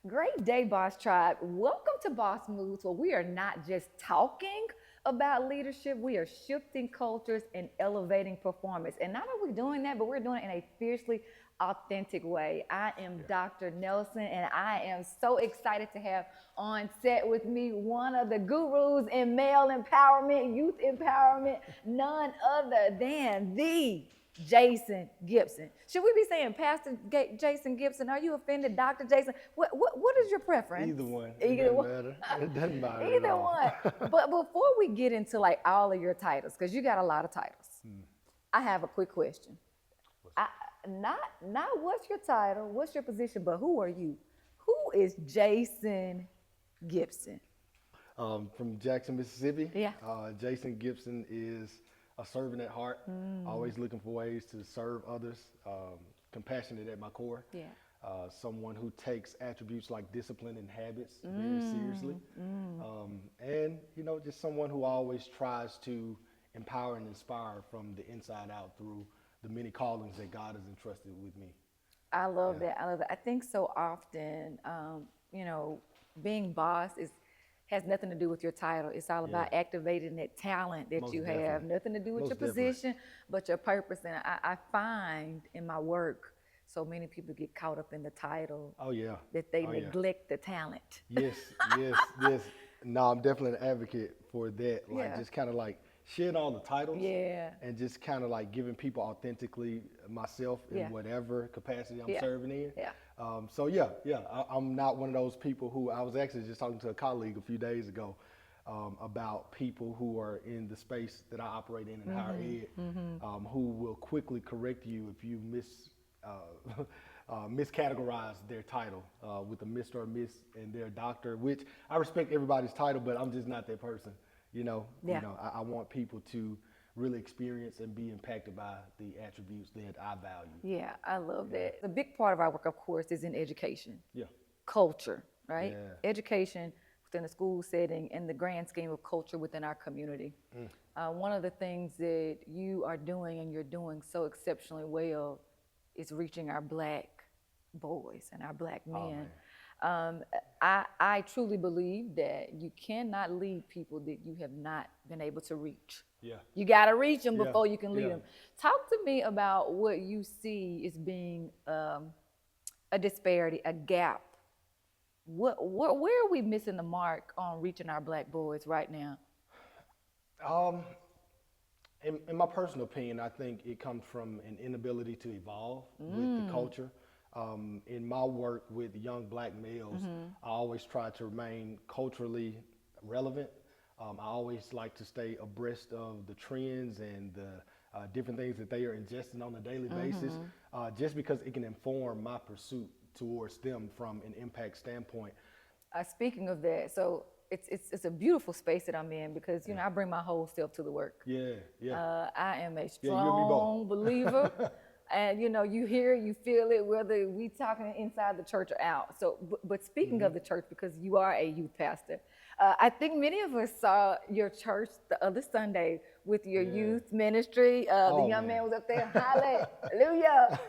Great day, Boss Tribe. Welcome to Boss Moves, where we are not just talking about leadership, we are shifting cultures and elevating performance. And not only doing that, but we're doing it in a fiercely authentic way. I am Dr. Nelson, and I am so excited to have on set with me one of the gurus in male empowerment, youth empowerment, none other than the Jason Gibson. Should we be saying Pastor Jason Gibson? Are you offended, Dr. Jason? What is your preference? Either one. Either It one. doesn't matter. It doesn't matter. Either at all. one. But before we get into like all of your titles, because you got a lot of titles, I have a quick question. Not what's your title, what's your position, but who are you? Who is Jason Gibson? From Jackson, Mississippi. Yeah. Jason Gibson is a servant at heart, always looking for ways to serve others, compassionate at my core. Yeah. Someone who takes attributes like discipline and habits very seriously. And, just someone who always tries to empower and inspire from the inside out through the many callings that God has entrusted with me. I love that. I love that. I think so often, being boss has nothing to do with your title. It's all about activating that talent that Most you have. definitely. Nothing to do with Most your position, but your purpose. And I find in my work, so many people get caught up in the title Oh, yeah. that they Oh, yeah. neglect the talent. Yes. No, I'm definitely an advocate for that. Like, Yeah. just kind of like shedding all the titles. Yeah. And just kind of like giving people authentically myself in Yeah. whatever capacity I'm Yeah. serving in. Yeah. I'm not one of those people who, I was actually just talking to a colleague a few days ago about people who are in the space that I operate in higher ed, who will quickly correct you if you miscategorize their title with a Mr. or Miss and their doctor, which I respect everybody's title, but I'm just not that person. I want people to really experience and be impacted by the attributes that I value. Yeah, I love that. A big part of our work, of course, is in education. Yeah. Culture, right? Yeah. Education within a school setting and the grand scheme of culture within our community. One of the things that you are doing and you're doing so exceptionally well is reaching our Black boys and our Black men. I truly believe that you cannot lead people that you have not been able to reach. Yeah. You got to reach them Yeah. before you can lead Yeah. them. Talk to me about what you see as being a disparity, a gap. Where are we missing the mark on reaching our Black boys right now? In my personal opinion, I think it comes from an inability to evolve with the culture. In my work with young Black males, I always try to remain culturally relevant. I always like to stay abreast of the trends and the different things that they are ingesting on a daily basis, just because it can inform my pursuit towards them from an impact standpoint. Speaking of that, so it's a beautiful space that I'm in because I bring my whole self to the work. Yeah. I am a you and me strong both. believer, and you hear it, you feel it, whether we talking inside the church or out. So, but speaking of the church, because you are a youth pastor, I think many of us saw your church the other Sunday with your youth ministry. The young man was up there, hallelujah,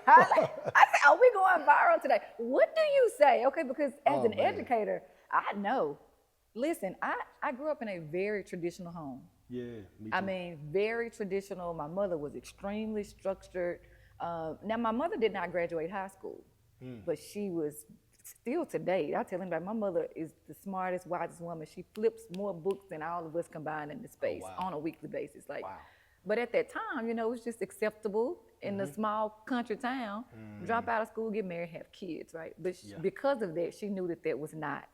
hallelujah. I said, "Are we going viral today?" What do you say? Okay, because as an educator, I know. Listen, I grew up in a very traditional home. Yeah, me too. I mean, very traditional. My mother was extremely structured. Now, my mother did not graduate high school, but she was still today. I tell anybody, my mother is the smartest, wisest woman. She flips more books than all of us combined in the space on a weekly basis. But at that time, it was just acceptable in a small country town. Drop out of school, get married, have kids, right? But because of that, she knew that was not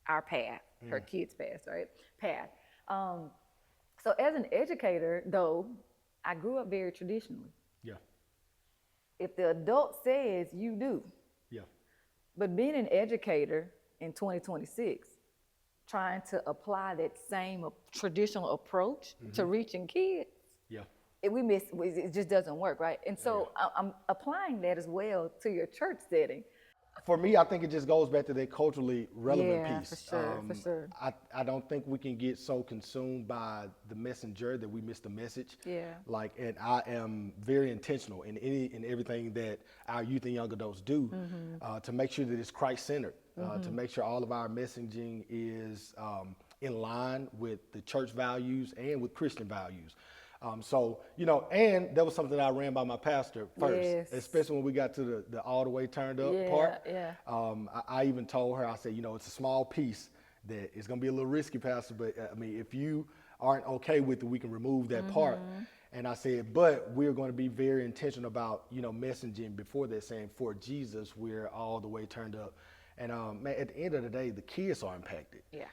our path, her kids' path. So as an educator, though, I grew up very traditionally. Yeah. If the adult says, you do. Yeah. But being an educator in 2026, trying to apply that same traditional approach to reaching kids, it just doesn't work, right? And so I'm applying that as well to your church setting. For me, I think it just goes back to that culturally relevant Yeah, piece. for sure, for sure. I don't think we can get so consumed by the messenger that we miss the message. Yeah. Like, and I am very intentional in any and everything that our youth and young adults do to make sure that it's Christ-centered, to make sure all of our messaging is in line with the church values and with Christian values. So, and that was something I ran by my pastor first, Yes. especially when we got to the all the way turned up Yeah, part. yeah. I even told her, I said, it's a small piece that is going to be a little risky, Pastor, but I mean, if you aren't okay with it, we can remove that part. And I said, but we're going to be very intentional about, messaging before that, saying for Jesus, we're all the way turned up. And man, at the end of the day, the kids are impacted. Yeah.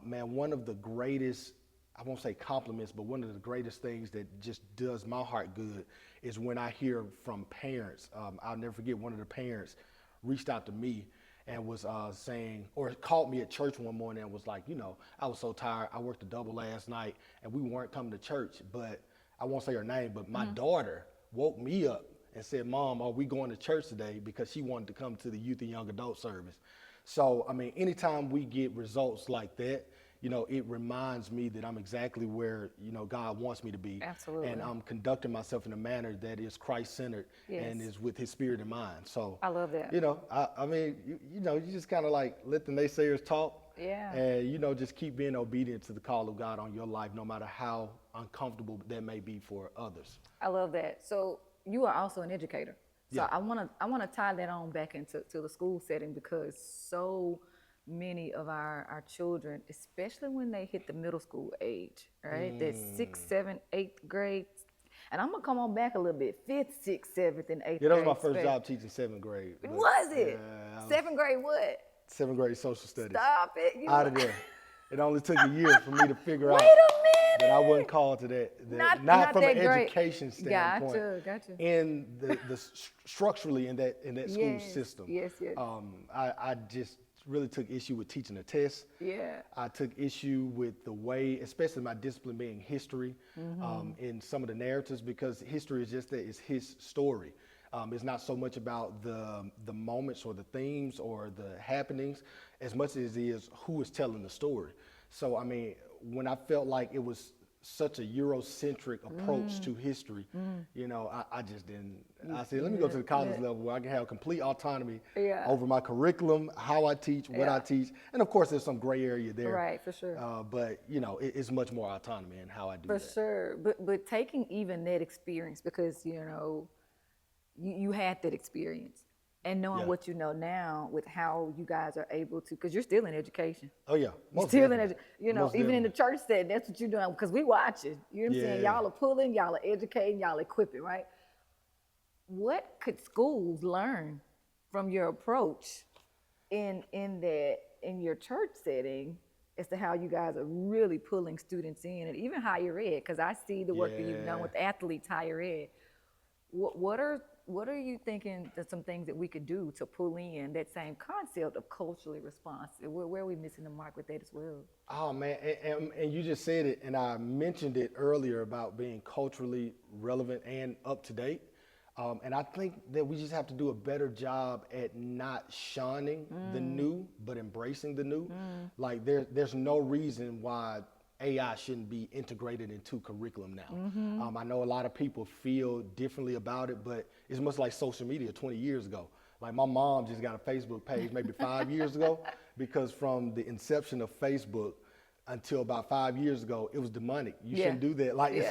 Man, one of the greatest, I won't say compliments, but one of the greatest things that just does my heart good is when I hear from parents. I'll never forget, one of the parents reached out to me and was saying, or called me at church one morning and was like, I was so tired. I worked a double last night and we weren't coming to church, but I won't say her name, but my daughter woke me up and said, Mom, are we going to church today? Because she wanted to come to the youth and young adult service. So, I mean, anytime we get results like that, it reminds me that I'm exactly where, God wants me to be. Absolutely. And I'm conducting myself in a manner that is Christ-centered and is with his spirit in mind. So I love that. I mean, you just kind of like let the naysayers talk. Yeah. And, just keep being obedient to the call of God on your life, no matter how uncomfortable that may be for others. I love that. So you are also an educator. So Yeah. I want to tie that on back into the school setting, because so many of our children, especially when they hit the middle school age, right? That 6th, 7th, 8th grade. And I'm gonna come on back a little bit. 5th, 6th, 7th, and 8th grade. Yeah, that was my first job teaching 7th grade. But, Was it? Yeah, 7th grade what? 7th grade social studies. Stop it. Out of there. It only took a year for me to figure out Wait a minute. that I wasn't called to that. Not from that an great. education standpoint. Gotcha. In the structurally in that school system. Yes. I just really took issue with teaching a test. Yeah. I took issue with the way, especially my discipline being history, in some of the narratives, because history is just that, it's his story. It's not so much about the moments or the themes or the happenings as much as it is who is telling the story. So, I mean, when I felt like it was such a Eurocentric approach to history, I just didn't. I said, let me go to the college level where I can have complete autonomy over my curriculum, how I teach, what I teach. And of course, there's some gray area there. Right, for sure. But, it's much more autonomy in how I do that. For sure. But taking even that experience, because, you had that experience, and knowing what you know now with how you guys are able to, because you're still in education. Oh yeah, You're still in Most even in the definitely. church setting, that's what you're doing, because we watching. You know what I'm saying? Yeah. Y'all are pulling, y'all are educating, y'all equipping, right? What could schools learn from your approach in your church setting as to how you guys are really pulling students in, and even higher ed? Because I see the work that you've done with athletes, higher ed. What are you thinking that some things that we could do to pull in that same concept of culturally responsive? Where are we missing the mark with that as well? Oh man, and you just said it, and I mentioned it earlier about being culturally relevant and up to date. And I think that we just have to do a better job at not shunning the new, but embracing the new. Like there's no reason why AI shouldn't be integrated into curriculum now. I know a lot of people feel differently about it, but it's much like social media 20 years ago. Like my mom just got a Facebook page maybe 5 years ago, because from the inception of Facebook until about 5 years ago, it was demonic. You shouldn't do that. Like,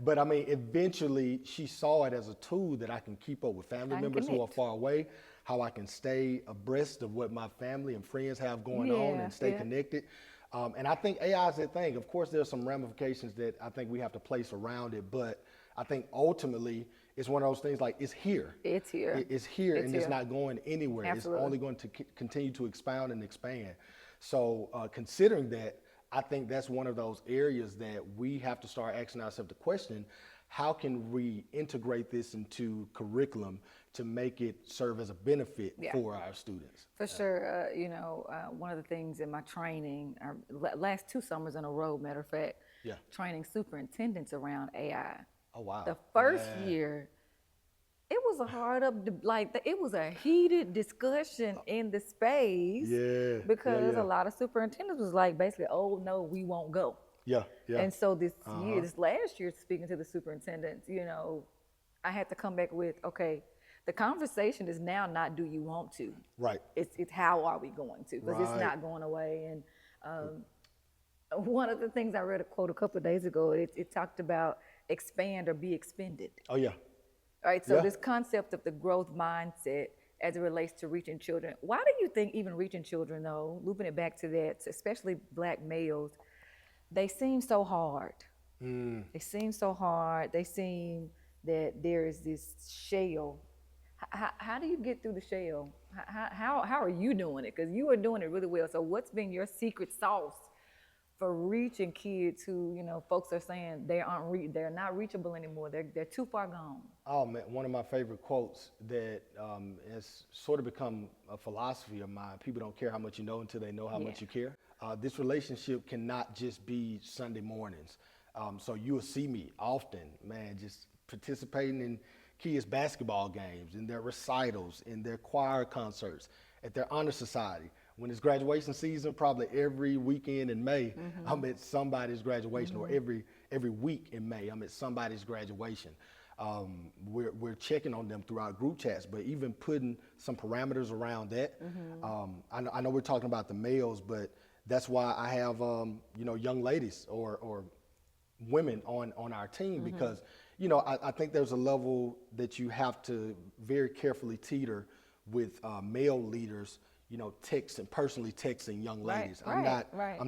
But I mean, eventually she saw it as a tool that I can keep up with family members who are far away, how I can stay abreast of what my family and friends have going on and stay connected. And I think AI is that thing. Of course, there's some ramifications that I think we have to place around it, but I think ultimately it's one of those things like it's here. It's here. It's here, and it's not going anywhere. Absolutely. It's only going to continue to expound and expand. So considering that, I think that's one of those areas that we have to start asking ourselves the question, how can we integrate this into curriculum to make it serve as a benefit for our students? For sure. One of the things in my training, last 2 summers in a row, matter of fact, training superintendents around AI. Oh, wow. The first year, it was a hard up, it was a heated discussion in the space Yeah, because yeah, a lot of superintendents was like, basically, oh no, we won't go. yeah, yeah. And so this last year, speaking to the superintendents, I had to come back with, okay, the conversation is now not do you want to, Right, it's how are we going to, because it's right. not going away. And one of the things I read a quote a couple of days ago, it talked about expand or be expended. Oh yeah, All right, so yeah. this concept of the growth mindset as it relates to reaching children. Why do you think even reaching children, though, looping it back to that, especially black males, they seem so hard? They seem so hard. They seem that there is this shell. How do you get through the shell? How are you doing it? Because you are doing it really well. So what's been your secret sauce for reaching kids who, folks are saying they're not reachable anymore. They're too far gone. Oh man, one of my favorite quotes that has sort of become a philosophy of mine. People don't care how much you know until they know how much you care. This relationship cannot just be Sunday mornings. So you'll see me often, man, just participating in kids' basketball games, in their recitals, in their choir concerts, at their honor society. When it's graduation season, probably every weekend in May, I'm at somebody's graduation, or every week in May, I'm at somebody's graduation. We're checking on them through our group chats, but even putting some parameters around that. I know we're talking about the males, but that's why I have young ladies or women on our team, because I think there's a level that you have to very carefully teeter with male leaders, personally texting young ladies. I'm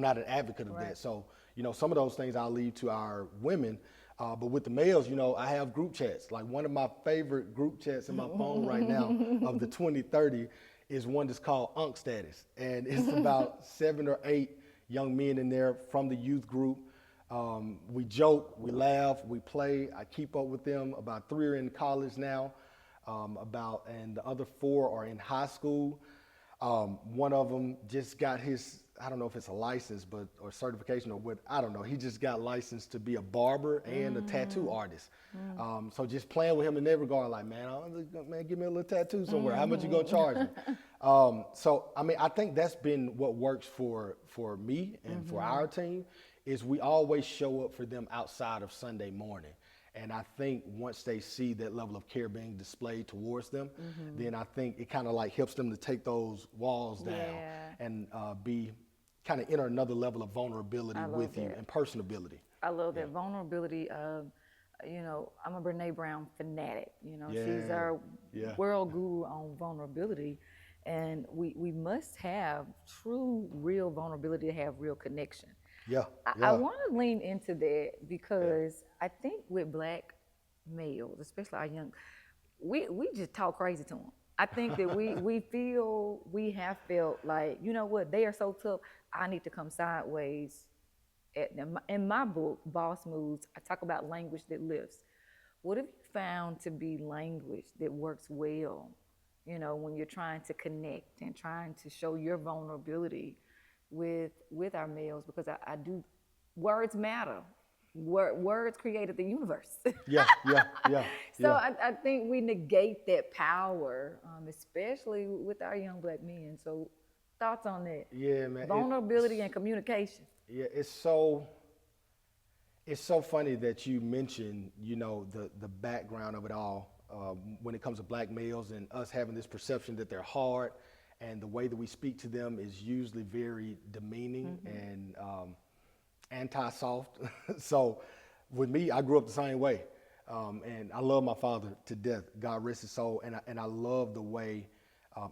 not an advocate of that. So, some of those things I'll leave to our women. But with the males, I have group chats. Like one of my favorite group chats in my phone right now of the 2030 is one that's called Unk Status. And it's about 7 or 8 young men in there from the youth group. We joke, we laugh, we play. I keep up with them. About 3 are in college now, and the other 4 are in high school. One of them just got his, I don't know if it's a license, or certification or what, I don't know. He just got licensed to be a barber and a tattoo artist. So just playing with him in that regard, like, man, give me a little tattoo somewhere. How much you gonna charge me? So, I think that's been what works for me and for our team, is we always show up for them outside of Sunday morning. And I think once they see that level of care being displayed towards them, then I think it kind of like helps them to take those walls down and enter another level of vulnerability with you and personability. I love that vulnerability. I'm a Brene Brown fanatic. She's our world guru on vulnerability, and we must have true, real vulnerability to have real connection. I want to lean into that because I think with black males, especially our young, we just talk crazy to them. I think that we have felt like, you know what, they are so tough, I need to come sideways at them. In my book, Boss Moves, I talk about language that lifts. What have you found to be language that works well, when you're trying to connect and trying to show your vulnerability with our males? Because I do, words matter. Words created the universe. So I think we negate that power, especially with our young black men. So thoughts on that? Yeah, man. Vulnerability and communication. Yeah, it's so funny that you mentioned, the background of it all when it comes to black males and us having this perception that they're hard, and the way that we speak to them is usually very demeaning and anti-soft. So with me, I grew up the same way. And I love my father to death, God rest his soul. And I love the way,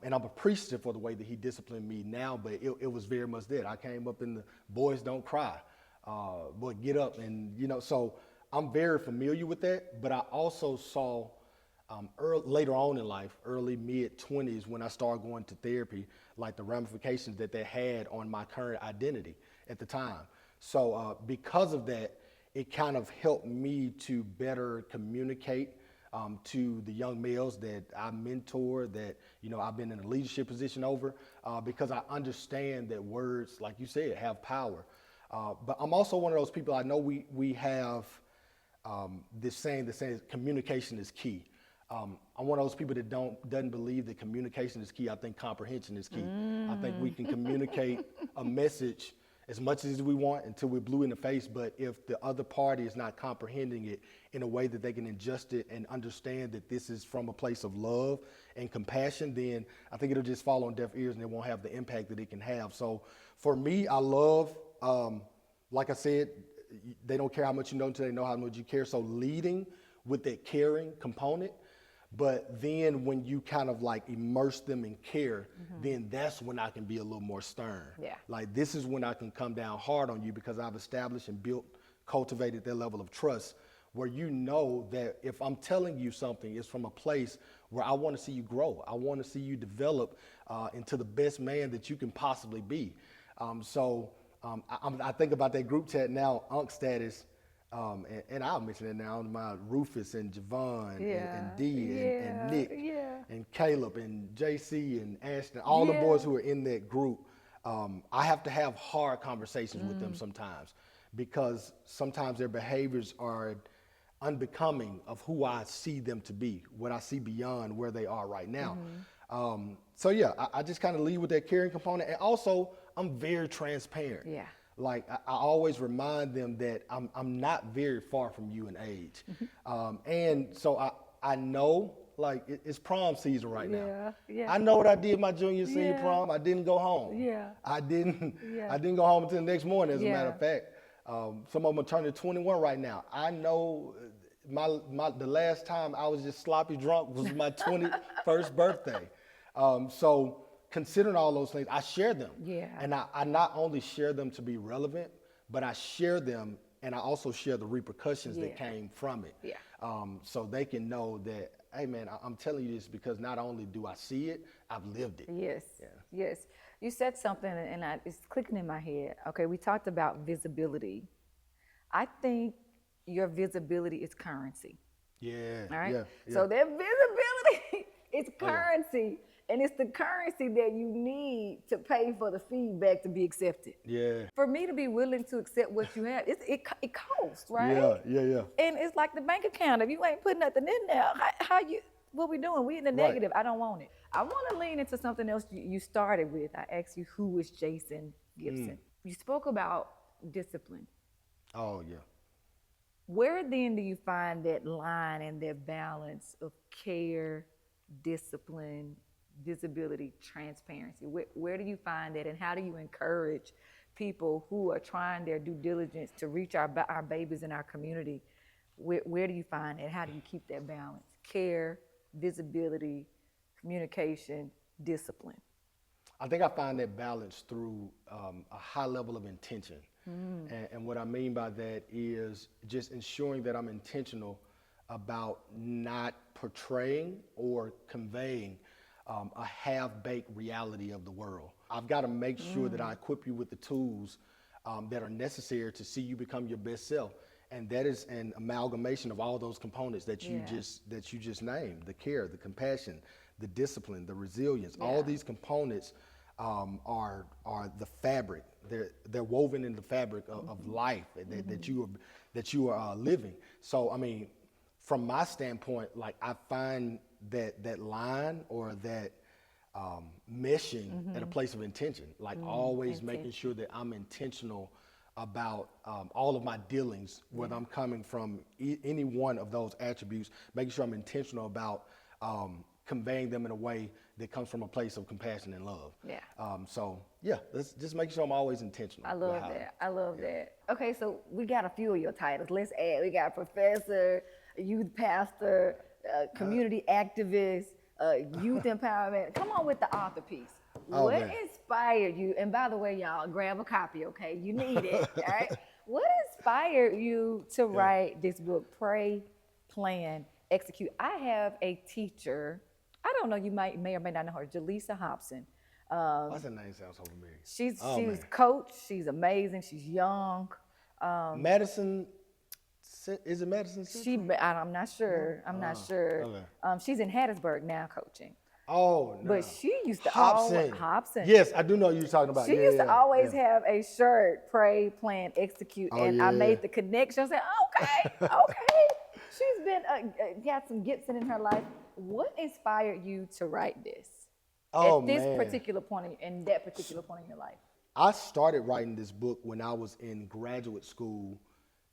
and I'm appreciative for the way that he disciplined me now, but it was very much that. I came up in the boys don't cry, boy, get up. And, so I'm very familiar with that, but I also saw later on in life, early mid-20s, when I started going to therapy, like the ramifications that had on my current identity at the time. So because of that, it kind of helped me to better communicate to the young males that I mentor, that I've been in a leadership position over, because I understand that words, like you said, have power. But I'm also one of those people, I know we have this saying that says communication is key. I'm one of those people that doesn't believe that communication is key. I think comprehension is key. I think we can communicate a message as much as we want until we're blue in the face, but if the other party is not comprehending it in a way that they can ingest it and understand that this is from a place of love and compassion, then I think it'll just fall on deaf ears and it won't have the impact that it can have. So for me, I love, like I said, they don't care how much you know until they know how much you care. So leading with that caring component. But then when you kind of like immerse them in care, then that's when I can be a little more stern. Yeah. Like this is when I can come down hard on you because I've established and cultivated that level of trust where you know that if I'm telling you something, it's from a place where I want to see you grow. I want to see you develop into the best man that you can possibly be. I think about that group chat now, Unc status. And I'll mention it now, my Rufus and Javon and Dee and Nick and Caleb and JC and Ashton, all the boys who are in that group. I have to have hard conversations with them sometimes because sometimes their behaviors are unbecoming of who I see them to be, what I see beyond where they are right now. I just kind of lead with that caring component. And also, I'm very transparent. Yeah. Like I always remind them that I'm not very far from you in age. And so I know like it's prom season right now. Yeah. I know what I did my junior senior prom. I didn't go home. I didn't go home until the next morning, as a matter of fact. Some of them are turning 21 right now. I know the last time I was just sloppy drunk was my 21st birthday. So considering all those things, I share them. Yeah. And I not only share them to be relevant, but I share them and I also share the repercussions that came from it. Yeah. So they can know that, hey man, I'm telling you this because not only do I see it, I've lived it. Yes. Yeah. Yes. You said something and it's clicking in my head. Okay, we talked about visibility. I think your visibility is currency. Yeah. All right. Yeah. So that visibility is currency. And it's the currency that you need to pay for the feedback to be accepted. Yeah. For me to be willing to accept what you have, it costs, right? Yeah. And it's like the bank account. If you ain't putting nothing in there, what we doing? We in the negative. I don't want it. I want to lean into something else you started with. I asked you, who is Jason Gibson? You spoke about discipline. Oh, yeah. Where then do you find that line and that balance of care, discipline, visibility, transparency? Where do you find that, and how do you encourage people who are trying their due diligence to reach our babies in our community? Where do you find it? How do you keep that balance? Care, visibility, communication, discipline. I think I find that balance through a high level of intention. And what I mean by that is just ensuring that I'm intentional about not portraying or conveying a half-baked reality of the world. I've got to make sure that I equip you with the tools that are necessary to see you become your best self. And that is an amalgamation of all those components that you just named: the care, the compassion, the discipline, the resilience. All these components are the fabric. They're woven in the fabric of life that you are living. So I mean, from my standpoint, like I find that line or that meshing at a place of intention, like always making sure that I'm intentional about all of my dealings, whether I'm coming from any one of those attributes, making sure I'm intentional about conveying them in a way that comes from a place of compassion and love. Yeah. Let's just make sure I'm always intentional. I love that. I love that. Okay, so we got a few of your titles. Let's add. We got professor, youth pastor, community activist, youth empowerment. Come on with the author piece. What inspired you? And by the way, y'all, grab a copy, okay? You need it, all right? What inspired you to write this book, Pray, Plan, Execute? I have a teacher, I don't know, you may or may not know her, Jaleesa Hobson. What's her name? Sounds so familiar. She's coach. She's amazing. She's young. Madison, is it Madison Central? I'm not sure. I'm not sure. Okay. She's in Hattiesburg now coaching. Oh, no. But she used to Hobson. Yes, I do know you're talking about. She used to always have a shirt, Pray, Plan, Execute, and I made the connection. I said, okay. She's been got some Gibson in her life. What inspired you to write this Oh at this man. particular point in that particular point in your life? I started writing this book when I was in graduate school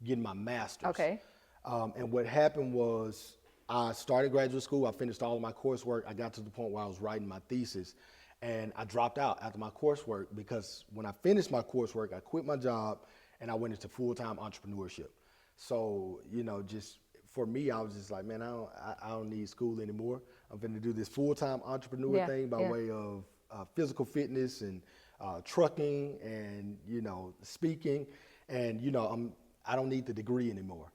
getting my master's. Okay. And what happened was I started graduate school. I finished all of my coursework. I got to the point where I was writing my thesis, and I dropped out after my coursework because when I finished my coursework, I quit my job and I went into full-time entrepreneurship. So, just for me, I was just like, man, I don't need school anymore. I'm going to do this full-time entrepreneur thing by way of physical fitness and trucking and, speaking. And, I don't need the degree anymore.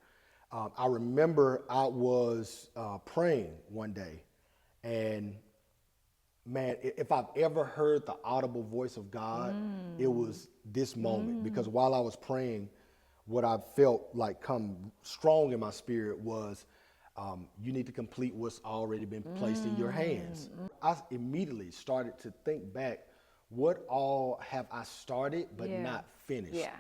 I remember I was praying one day, and man, if I've ever heard the audible voice of God, it was this moment. Because while I was praying, what I felt like come strong in my spirit was, you need to complete what's already been placed in your hands. I immediately started to think back, what all have I started but not finished? Yeah.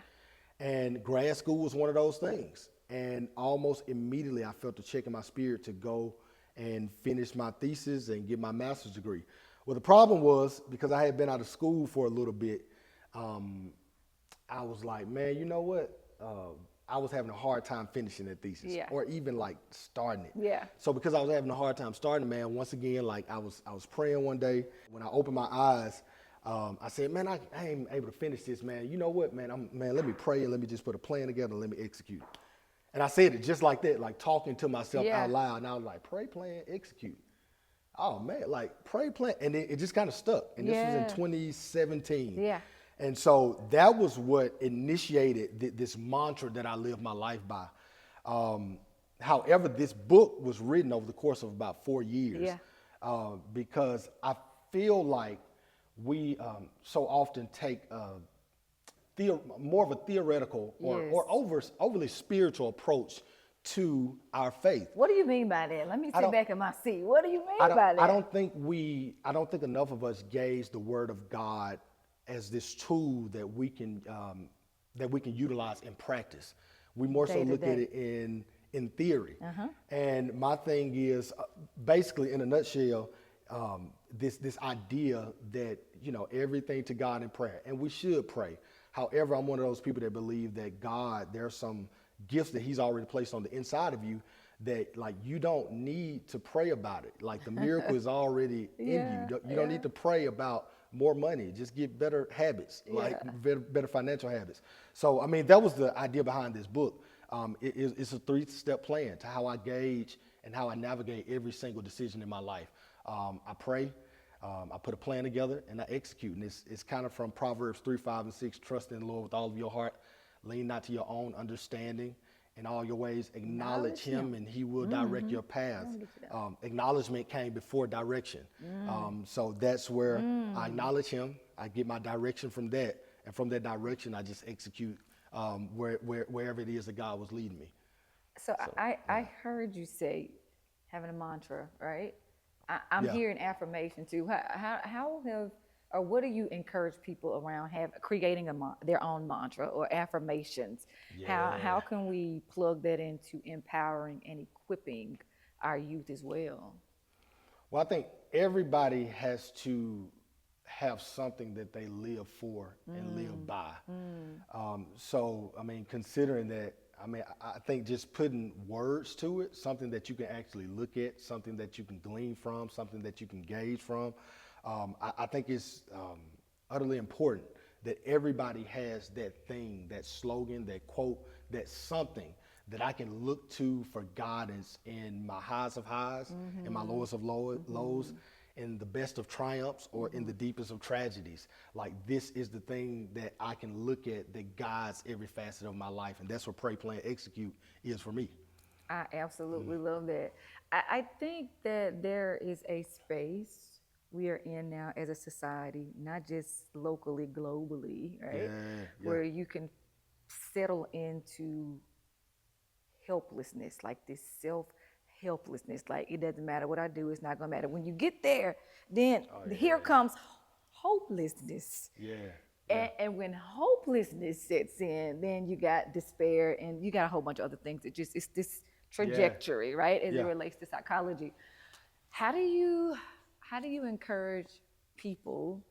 And grad school was one of those things. And almost immediately I felt a check in my spirit to go and finish my thesis and get my master's degree. Well, the problem was, because I had been out of school for a little bit, I was like, man, you know what? I was having a hard time finishing that thesis, or even like starting it. Yeah. So because I was having a hard time starting, man, once again, like I was praying one day. When I opened my eyes, I said, man, I ain't able to finish this, man. You know what, man? Let me pray and let me just put a plan together and let me execute. And I said it just like that, like talking to myself out loud. And I was like, pray, plan, execute. Oh man, like pray, plan, and it just kind of stuck. And this was in 2017. Yeah. And so that was what initiated this mantra that I live my life by. However, this book was written over the course of about 4 years, because I feel like we so often take more of a theoretical or overly spiritual approach to our faith. What do you mean by that? Let me sit back in my seat. What do you mean by that? I don't think enough of us gauge the Word of God as this tool that we can utilize in practice. We more so look at it in theory. And my thing is, basically in a nutshell, this idea that everything to God in prayer, and we should pray. However, I'm one of those people that believe that God, there are some gifts that He's already placed on the inside of you that, like, you don't need to pray about it. Like, the miracle is already in you. You don't need to pray about more money. Just get better habits, like better financial habits. So, I mean, that was the idea behind this book. It's a 3-step plan to how I gauge and how I navigate every single decision in my life. I pray. I put a plan together and I execute. And it's kind of from Proverbs 3, 5, and 6. Trust in the Lord with all of your heart. Lean not to your own understanding. In all your ways, acknowledge Him and He will direct your path. Acknowledgement came before direction. So that's where I acknowledge Him. I get my direction from that. And from that direction, I just execute wherever it is that God was leading me. So I heard you say having a mantra, right? I'm hearing affirmation too. How have, or what do you encourage people around creating their own mantra or affirmations? How can we plug that into empowering and equipping our youth as well? Well, I think everybody has to have something that they live for and live by. So, I mean, considering that, I think just putting words to it, something that you can actually look at, something that you can glean from, something that you can gauge from, I think it's utterly important that everybody has that thing, that slogan, that quote, that something that I can look to for guidance in my highs of highs, in my lowest of lows, in the best of triumphs, or in the deepest of tragedies. Like, this is the thing that I can look at that guides every facet of my life. And that's what Pray, Plan, Execute is for me. I absolutely love that. I think that there is a space we are in now as a society, not just locally, globally, right? Where you can settle into helplessness, like this helplessness. Like, it doesn't matter what I do, it's not gonna matter. When you get there, then here comes hopelessness. And when hopelessness sets in, then you got despair and you got a whole bunch of other things. It's this trajectory, right? As it Yeah. relates to psychology. How do you encourage people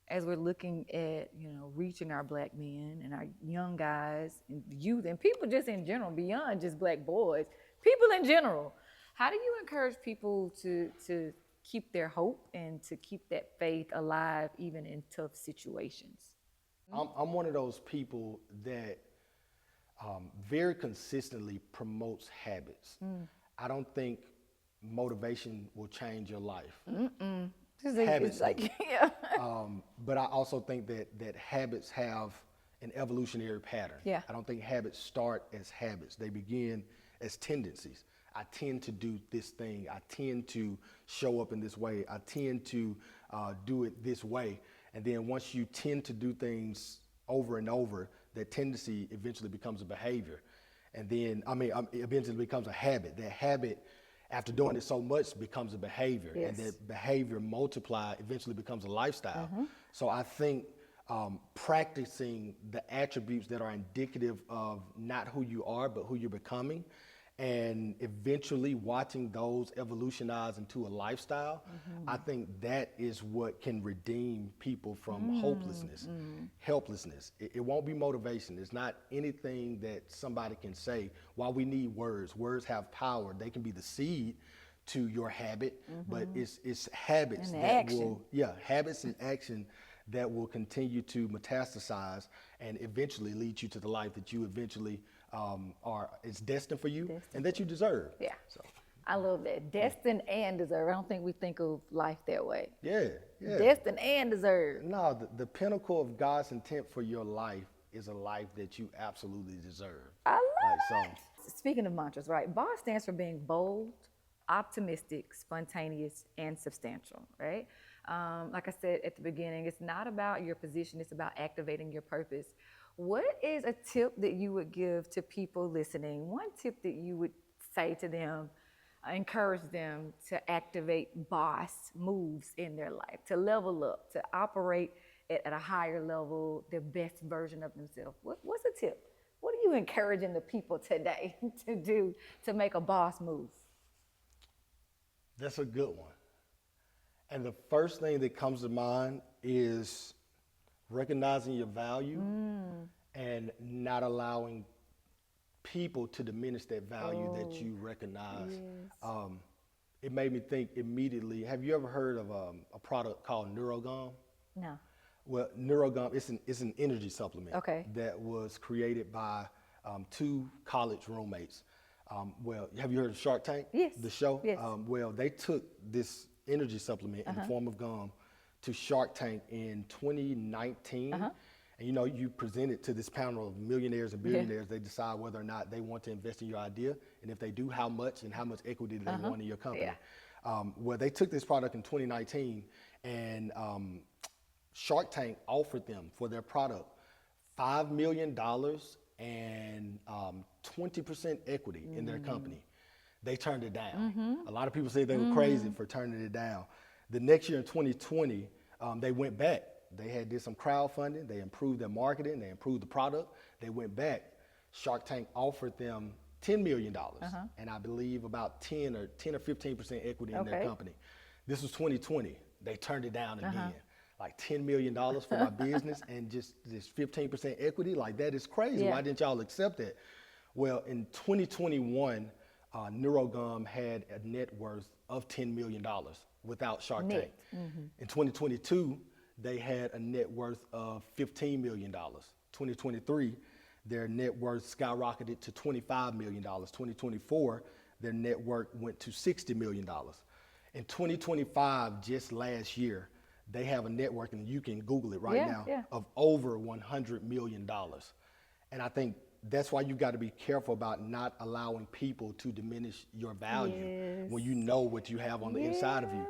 as we're looking at, reaching our black men and our young guys and youth and people just in general, beyond just black boys, people in general? How do you encourage people to keep their hope and to keep that faith alive even in tough situations? I'm one of those people that very consistently promotes habits. I don't think motivation will change your life. Habits do. Yeah. But I also think that habits have an evolutionary pattern. Yeah. I don't think habits start as habits. They begin as tendencies. I tend to do this thing. I tend to show up in this way. I tend to do it this way. And then once you tend to do things over and over, that tendency eventually becomes a behavior. And then, eventually becomes a habit. That habit, after doing it so much, becomes a behavior. Yes. And that behavior multiplied eventually becomes a lifestyle. So I think practicing the attributes that are indicative of not who you are, but who you're becoming, and eventually watching those evolutionize into a lifestyle, I think that is what can redeem people from hopelessness, helplessness. It won't be motivation. It's not anything that somebody can say. While we need words, words have power. They can be the seed to your habit, but it's habits And that action. habits and action that will continue to metastasize and eventually lead you to the life that you eventually is destined for you and that you deserve. Yeah. So, I love that. Destined and deserve. I don't think we think of life that way. yeah. Destined and deserve. No, the pinnacle of God's intent for your life is a life that you absolutely deserve. I love Like, it. Speaking of mantras, right? BOSS stands for being bold, optimistic, spontaneous, and substantial, right? Like I said at the beginning, it's not about your position, it's about activating your purpose. What is a tip that you would give to people listening? One tip that you would say to them, encourage them to activate BOSS moves in their life, to level up, to operate at a higher level, their best version of themselves. What's a tip? What are you encouraging the people today to do to make a BOSS move? That's a good one. And the first thing that comes to mind is recognizing your value and not allowing people to diminish that value that you recognize. Yes. It made me think immediately. Have you ever heard of a product called Neurogum? No. Well, Neurogum is an energy supplement Okay. that was created by two college roommates. Have you heard of Shark Tank? Yes. The show? Yes. They took this energy supplement in the form of gum to Shark Tank in 2019. And you present it to this panel of millionaires and billionaires. They decide whether or not they want to invest in your idea, and if they do, how much, and how much equity do they want in your company. They took this product in 2019, and Shark Tank offered them for their product $5 million and 20% equity in their company. They turned it down. A lot of people say they were crazy for turning it down. The next year in 2020, they went back. They did some crowdfunding. They improved their marketing. They improved the product. They went back. Shark Tank offered them $10 million, and I believe about 10 or 15% equity in their company. This was 2020. They turned it down again. Like $10 million for my business and just this 15% equity. Like, that is crazy. Why didn't y'all accept that? Well, in 2021, Neurogum had a net worth of $10 million without Shark Tank. In 2022, they had a net worth of $15 million. 2023, their net worth skyrocketed to $25 million. 2024, their net worth went to $60 million. In 2025, just last year, they have a net worth, and you can Google it right now, of over $100 million. And I think that's why you got to be careful about not allowing people to diminish your value when you know what you have on the inside of you.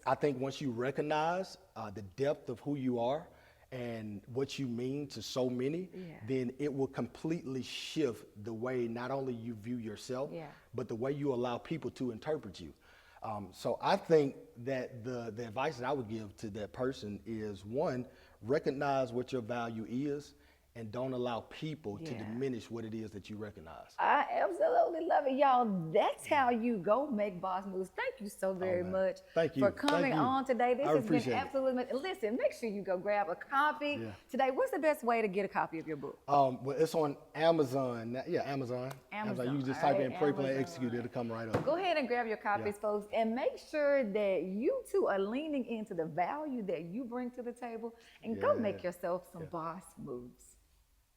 I think once you recognize the depth of who you are and what you mean to so many, then it will completely shift the way not only you view yourself, but the way you allow people to interpret you. So I think that the advice that I would give to that person is, one, recognize what your value is and don't allow people to Yeah. diminish what it is that you recognize. I absolutely love it, y'all. That's how you go make boss moves. Thank you so very man. much Thank you. for coming Thank you. on today. This I has been appreciate it. absolutely. Listen, make sure you go grab a copy Yeah. today. What's the best way to get a copy of your book? Well, it's on Amazon. Yeah, Amazon. Amazon, You can just all type right, in Pray, Plan, Amazon. Execute. It'll come right up. Go ahead and grab your copies, folks, and make sure that you too are leaning into the value that you bring to the table, and go make yourself some boss moves.